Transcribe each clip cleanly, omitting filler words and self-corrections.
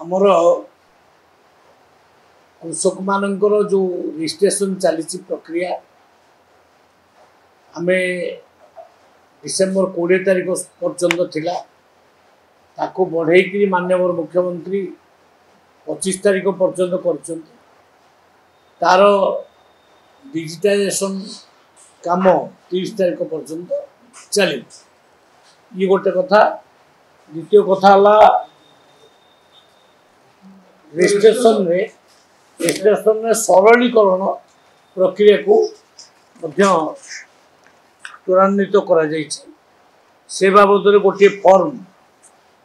आमर कृषक मानकर जो रजिस्ट्रेशन चली प्रक्रिया आम डिसेम्बर 20 तारीख पर्यंत थिला ताको बढ़े माननीय मुख्यमंत्री 25 तारीख पर्यंत कर तार डिजिटाइजेशन काम 30 तारीख पर्यंत चली ये गोटे कथा। द्वितीय कथा रजिस्ट्रेशन रे सरलीकरण प्रक्रिया को त्वरान्वित करा जायछि। से बाबद गोटे फॉर्म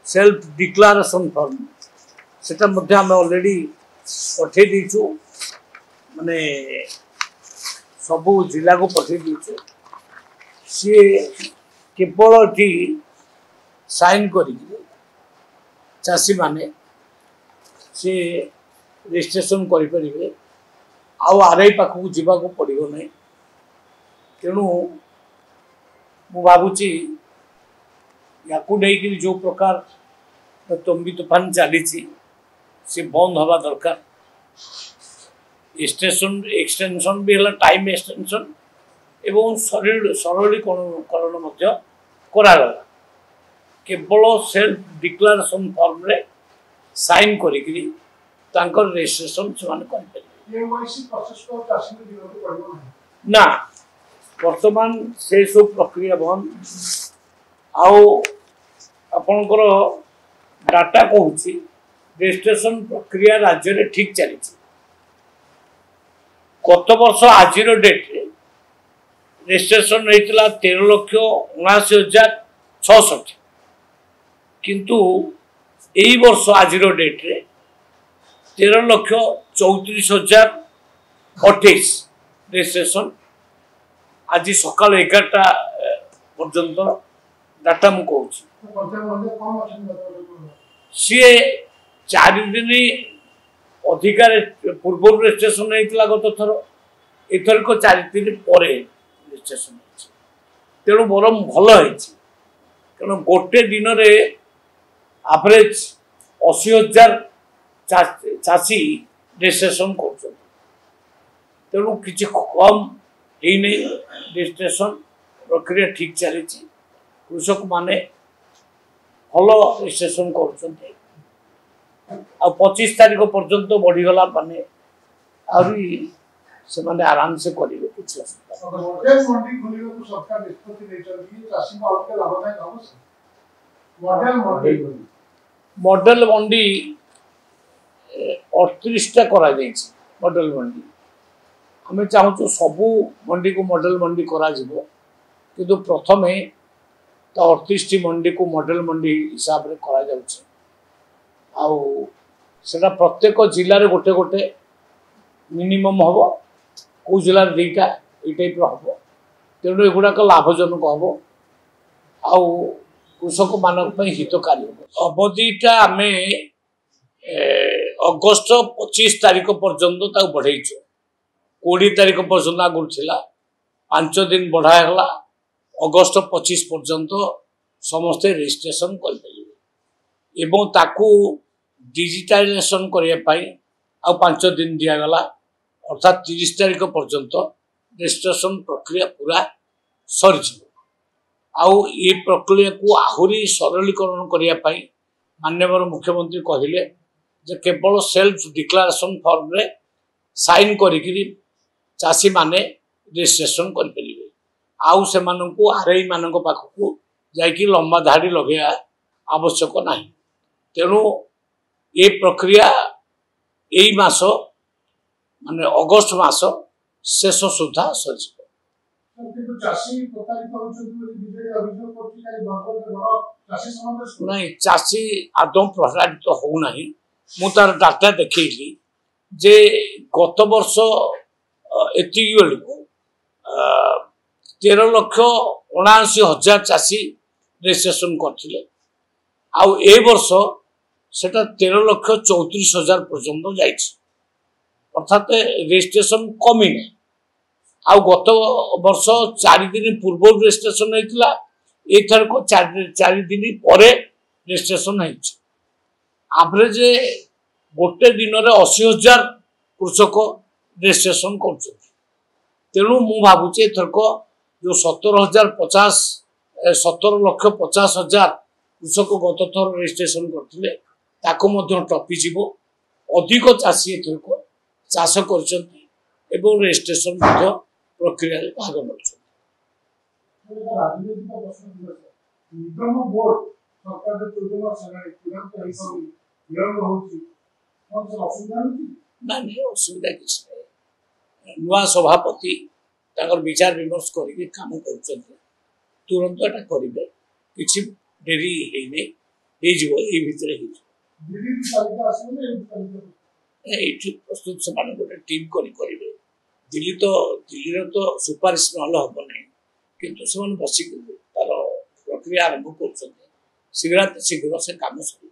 सेल्फ डिक्लारेशन फॉर्म सेटा मध्य आम ऑलरेडी पठे दीचु माने सबू जिला को पठे दीचु। सी केवल एटी साइन करी चाषी माने सी रजिस्ट्रेशन करें आरआई पाखक जावाक पड़ो ना। तेणु मु भावुची या जो प्रकार तंबी तूफान चली सी बंद हवा दरकार। स्टेशन एक्सटेंशन भी है टाइम एक्सटेंशन एवं सरलीकरण कराला। केवल सेल्फ डिक्लारेशन फॉर्म रे साइन करी रजिस्ट्रेशन से ना वर्तमान से सब प्रक्रिया बंद आपणकर डाटा कहूँ रजिस्ट्रेशन प्रक्रिया राज्य में ठीक चली। गत वर्ष आज डेट रे रजिस्ट्रेशन होता 13,79,660 किंतु यही वर्ष आज डेट रे 13,34,028 रजिस्ट्रेशन आज सकाल 11टा पर्यंत डाटा मु कहूँ सी 4 दिन अधिकार पूर्व रजिस्ट्रेशन होता गत थर एथर को 4 दिन पर रजिस्ट्रेशन तेणु बरम भल कारण गोटे दिन रे एवरेज 80,000 चाषी रजिस्ट्रेशन कर तेणु किसी कम ही नहीं रजिस्ट्रेशन प्रक्रिया ठीक चली। कृषक माने भल रजिस्ट्रेशन कर 25 तारीख पर्यंत बढ़ीगला माने से माने आराम से करेंगे कुछ मॉडल मंडी 38टा करा जायछि। मॉडल मंडी आम चाहूँ सबू मंडी को मॉडल मंडी करा जिवो किंतु प्रथमे तो 38टी मंडी को मॉडल मंडी हिसाब रे करा जाउछि। आउ सेटा प्रत्येक जिले में गोटे गोटे मिनिमम हम कौ जिले 2टा ये टाइप हम तेणु एगुड़ाक लाभजनक हम आउ कृषक मान हितकारी हम। अवधिटा आम अगस्ट 25 तारीख पर्यंत बढ़ाइचु। 20 तारीख पर्यंत आगुरी थिला 5 दिन बढ़ागला अगस्ट 25 पर्यंत समस्ते रजिस्ट्रेशन करें ताकू डिजिटाइजेशन करने 5 दिन दिगला अर्थात 30 तारीख पर्यंत रजिस्ट्रेशन प्रक्रिया पूरा सरी ये प्रक्रिया को आहरी सरलीकरण करने माननीय मुख्यमंत्री कहले जे केवल सेल्फ डिक्लारेशन फॉर्म रे साइन करी चाषी माने रजिस्ट्रेशन करें आउ से आरआई मान पाखक जाकि लंबा धाड़ी लगे आवश्यक नहीं। तेणु ये प्रक्रिया यही मास माने अगस्त मास शेष सुधा सर नहीं चाषी आदौ प्रताड़ित होना मुझार डाटा देखी जे गत वर्ष एति बेलू 13,79,000 चाषी रजिस्ट्रेशन करथिले आउ ए वर्ष सेटा 13,34,000 पर्यंत जाइछि अर्थात रजिस्ट्रेशन कमी नहीं। आउ गत वर्ष 4 दिन पूर्व रजिस्ट्रेशन होता एथर को 4 दिन पर रजिस्ट्रेशन होइछि। एवरेज गोटे दिन में 80,000 कृषक रेजिस्ट्रेशन कर तेणु मु भावुचे एथरक जो 17,50,000 कृषक गत थर रेजिस्ट्रेशन करते टपी जीव अधिक चाषी एथरक चाष कर रेजिस्ट्रेशन प्रक्रिया भाग न असुविधा किसी नुआ सभापति विचार विमर्श करके काम कर तुरंत एटा करेंगे किसी डेरी प्रस्तुत से गोटे टीम करेंगे दिल्ली तो सुपारिश ना हम ना किंतु से बसिक तार प्रक्रिया आरंभ कर शीघ्र से काम सर